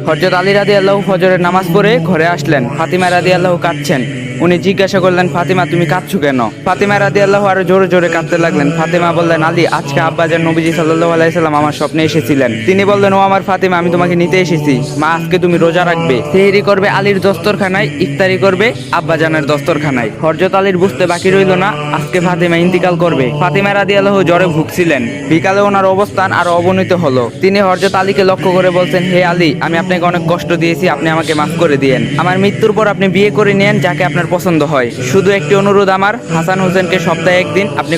হযরত আলী রাদিয়াল্লাহু ফজরের নামাজ পড়ে ঘরে আসলেন। ফাতিমা রাদিয়াল্লাহু কাঁদছেন। উনি জিজ্ঞাসা করলেন, ফাতিমা তুমি কাঁদছো কেন? ফাতিমা রাদিয়াল্লাহু আরো জোরে জোরে কাঁদতে লাগলেন। ফাতিমা বললেন, আলী, আজকে আব্বাজান নবীজি সাল্লাল্লাহু আলাইহি সাল্লাম আমার স্বপ্নে এসেছিলেন। তিনি বললেন, ও আমার ফাতিমা, আমি তোমাকে নিতে এসেছি। মা, আজকে তুমি রোজা রাখবে। সেহরি করবে আলীর দস্তরখানায়, ইফতারি করবে আব্বাজানের দস্তরখানায়। হযরত আলীর বুঝতে বাকি রইল না, আজকে ফাতিমা ইন্তিকাল করবে। ফাতিমা রাদিয়াল্লাহু জ্বরে ভুগছিলেন। বিকালে ওনার অবস্থান আরো অবনতি হলো। তিনি হযরত আলীকে লক্ষ্য করে বলছেন, হে আলী, আমি আপনাকে অনেক কষ্ট দিয়েছি, আপনি আমাকে মাফ করে দিয়েন। আমার মৃত্যুর পর আপনি বিয়ে করে নেন যাকে আপনার পছন্দ হয়। শুধু একটি অনুরোধ আমার, হাসান হোসেনকে সপ্তাহে একদিন আপনি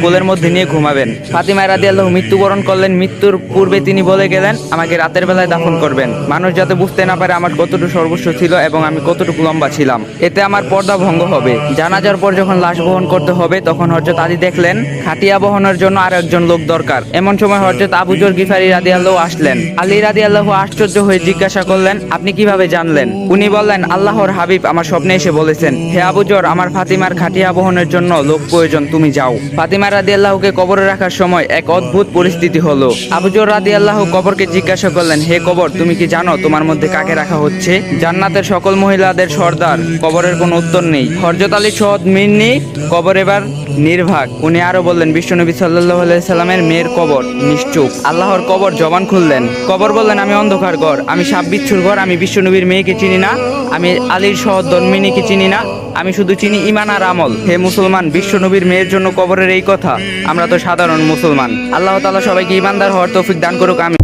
কোলের মধ্যে নিয়ে ঘুমাবেন। ফাতিমা রাদিয়াল্লাহু মৃত্যুবরণ করলেন। মৃত্যুর পূর্বে তিনি বলে গেলেন, আমাকে রাতের বেলায় দাফন করবেন, মানুষ যাতে বুঝতে না পারে আমার কতটুকু সর্বস্ব ছিল এবং আমি কতটুকু লম্বা ছিলাম। এতে আমার পর্দা ভঙ্গ হবে। জানাজার পর যখন লাশ বহন করতে হবে, তখন হযরত আলী দেখলেন খাটিয়া বহনের জন্য আর একজন লোক দরকার। এমন সময় হযরত আবু যর গিফারি রাদিয়াল্লাহু আসলেন। আলী রাদিয়াল্লাহু আশ্চর্য হয়ে জিজ্ঞাসা করলেন, আপনি কিভাবে জানলেন? উনি বললেন, আল্লাহর হাবিব আমার স্বপ্নে এসে বলেছেন, হে আবু যর, আমার ফাতিমার খাটিয়া বহনের জন্য লোক প্রয়োজন, তুমি যাও। ফাতিমা রাদিয়াল্লাহুকে কবরে রাখার সময় এক অদ্ভুত পরিস্থিতি হলো। আবু যর রাদিয়াল্লাহু কবরকে জিজ্ঞাসা করলেন, হে কবর, তুমি কি জানো তোমার মধ্যে কাকে রাখা হচ্ছে? জান্নাতের সকল মহিলাদের সর্দার। কবরের কোনো উত্তর নেই। হযরত আলী সহদ মিন্নি, কবর এবার নির্ভাগ। উনি আরো বললেন, বিশ্বনবী সাল্লাল্লাহু আলাইহি সাল্লামের মেয়ের কবর নিশ্চুপ। আল্লাহর কবর জবান খুললেন। কবর বললেন, আমি অন্ধকার ঘর, আমি সাপ বিচ্ছুর ঘর, আমি বিশ্বনবীর মেয়েকে চিনি না, আমি আলীর সহদ ধর্মিনীকে চিনি না, আমি শুধু চিনি ঈমান আর আমল। হে মুসলমান, বিশ্বনবীর মেয়ের জন্য কবরের এই কথা? আমরা তো সাধারণ মুসলমান। আল্লাহ তাআলা সবাইকে ঈমানদার হওয়ার তৌফিক দান করুক। আমি